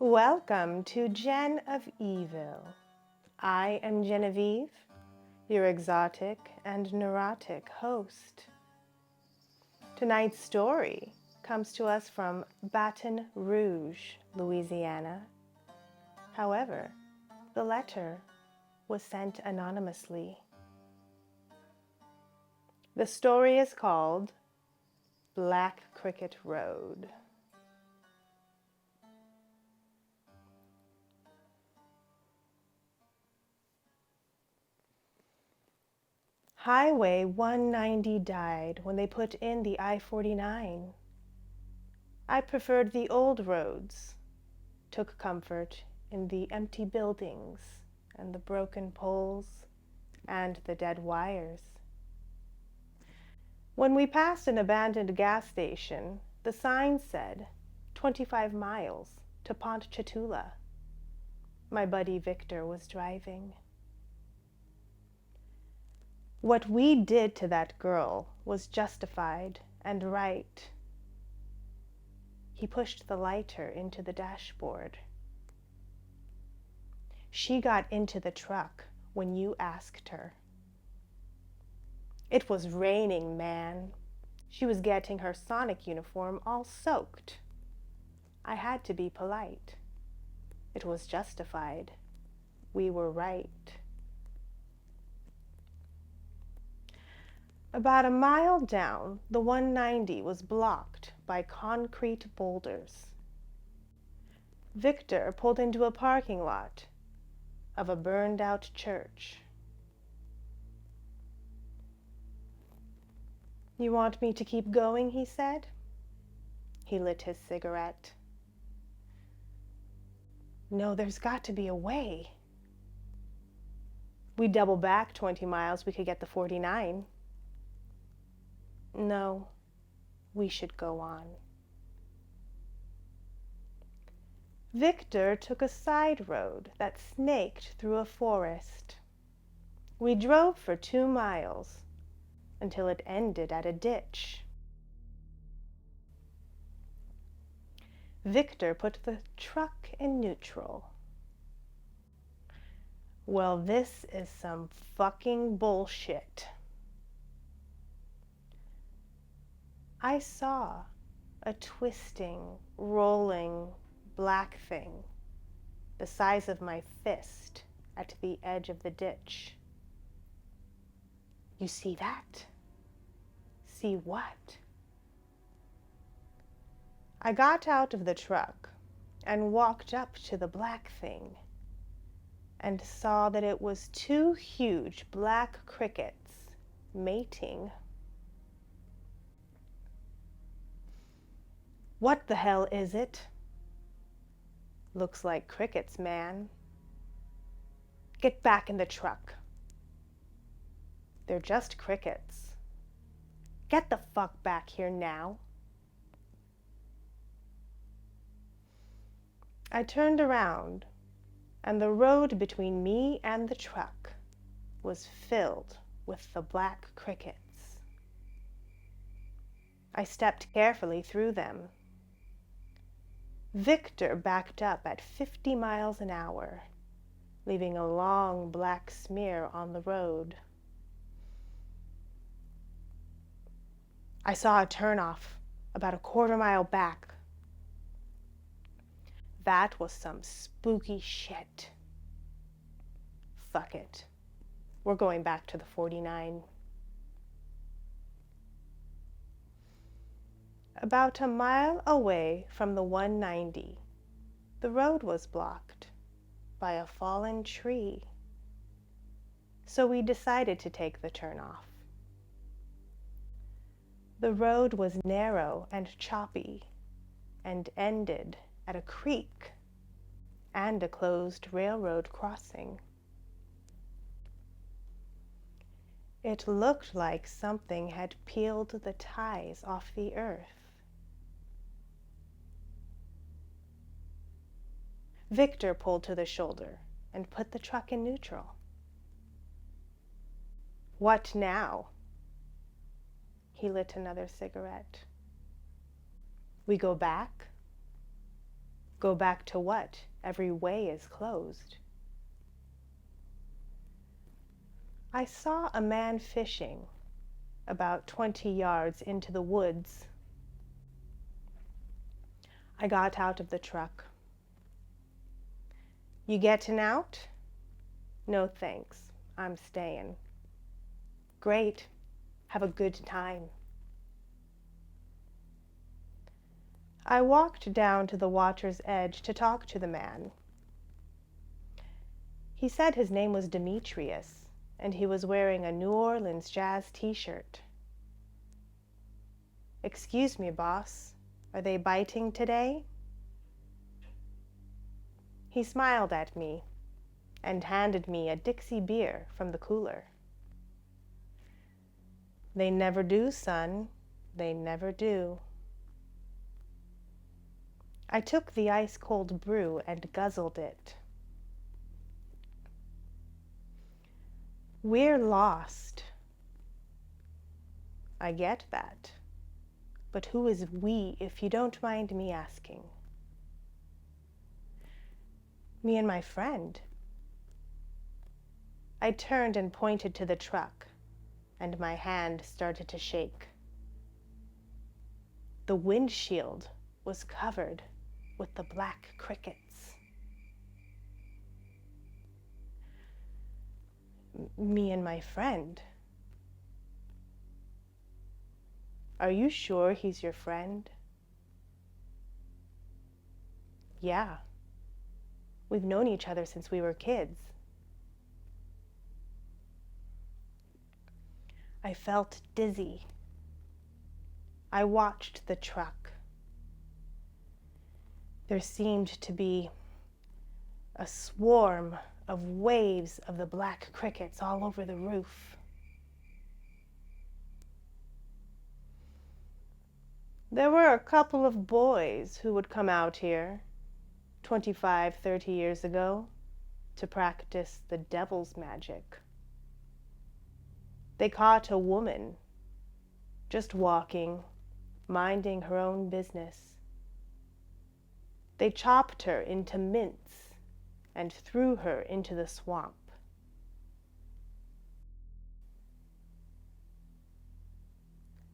Welcome to Gen of Evil. I am Genevieve, your exotic and neurotic host. Tonight's story comes to us from Baton Rouge, Louisiana. However, the letter was sent anonymously. The story is called Black Cricket Road. Highway 190 died when they put in the I-49. I preferred the old roads, took comfort in the empty buildings and the broken poles and the dead wires. When we passed an abandoned gas station, the sign said 25 miles to Ponchatoula. My buddy Victor was driving. What we did to that girl was justified and right. He pushed the lighter into the dashboard. She got into the truck when you asked her. It was raining, man. She was getting her Sonic uniform all soaked. I had to be polite. It was justified. We were right. About a mile down, the 190 was blocked by concrete boulders. Victor pulled into a parking lot of a burned-out church. "You want me to keep going?" he said. He lit his cigarette. "No, there's got to be a way. We double back 20 miles, we could get the 49. No, we should go on." Victor took a side road that snaked through a forest. We drove for 2 miles until it ended at a ditch. Victor put the truck in neutral. "Well, this is some fucking bullshit." I saw a twisting, rolling black thing the size of my fist at the edge of the ditch. "You see that?" "See what?" I got out of the truck and walked up to the black thing and saw that it was 2 huge black crickets mating. "What the hell is it?" "Looks like crickets, man." "Get back in the truck." "They're just crickets." "Get the fuck back here now." I turned around, and the road between me and the truck was filled with the black crickets. I stepped carefully through them. Victor backed up at 50 miles an hour, leaving a long black smear on the road. I saw a turnoff about a quarter-mile back. That was some spooky shit. Fuck it. We're going back to the 49. About a mile away from the 190, the road was blocked by a fallen tree. So we decided to take the turnoff. The road was narrow and choppy and ended at a creek and a closed railroad crossing. It looked like something had peeled the ties off the earth. Victor pulled to the shoulder and put the truck in neutral. "What now?" He lit another cigarette. "We go back?" Go back to what? Every way is closed. I saw a man fishing about 20 yards into the woods. I got out of the truck. You getting out? No thanks, I'm staying. Great, have a good time. I walked down to the water's edge to talk to the man. He said his name was Demetrius, and he was wearing a New Orleans jazz t-shirt. Excuse me, boss, are they biting today? He smiled at me and handed me a Dixie beer from the cooler. They never do, son, they never do. I took the ice-cold brew and guzzled it. We're lost. I get that. But who is we, if you don't mind me asking? Me and my friend. I turned and pointed to the truck, and my hand started to shake. The windshield was covered with the black crickets. Me and my friend. Are you sure he's your friend? Yeah. We've known each other since we were kids. I felt dizzy. I watched the truck. There seemed to be a swarm of waves of the black crickets all over the roof. There were a couple of boys who would come out here 25, 30 years ago to practice the devil's magic. They caught a woman just walking, minding her own business. They chopped her into mince and threw her into the swamp.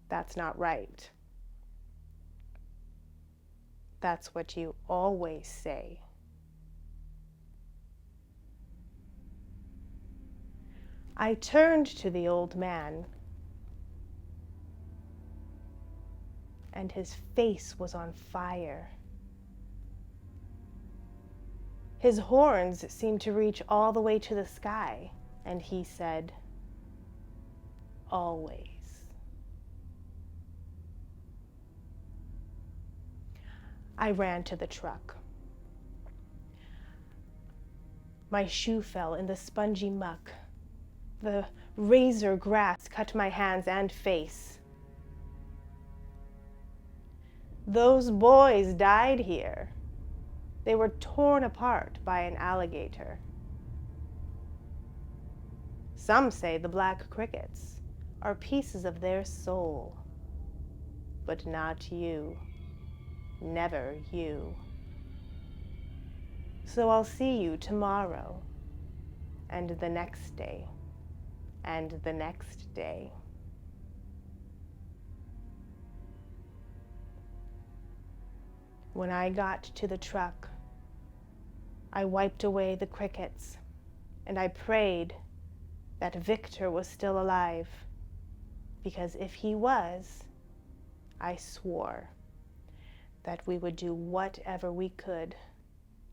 That's not right. That's what you always say. I turned to the old man, and his face was on fire. His horns seemed to reach all the way to the sky, and he said, "Always." I ran to the truck. My shoe fell in the spongy muck. The razor grass cut my hands and face. Those boys died here. They were torn apart by an alligator. Some say the black crickets are pieces of their soul, but not you. Never you. So I'll see you tomorrow, and the next day, and the next day. When I got to the truck, I wiped away the crickets, and I prayed that Victor was still alive, because if he was, I swore that we would do whatever we could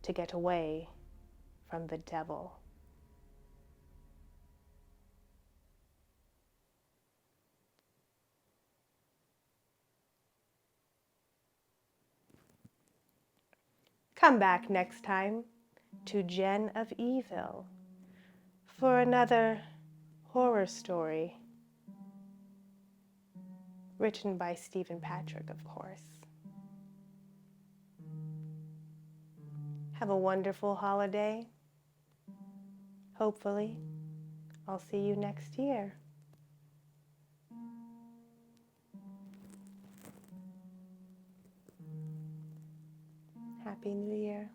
to get away from the devil. Come back next time to Gen of Evil for another horror story written by Stephen Patrick, of course. Have a wonderful holiday. Hopefully, I'll see you next year. Happy New Year.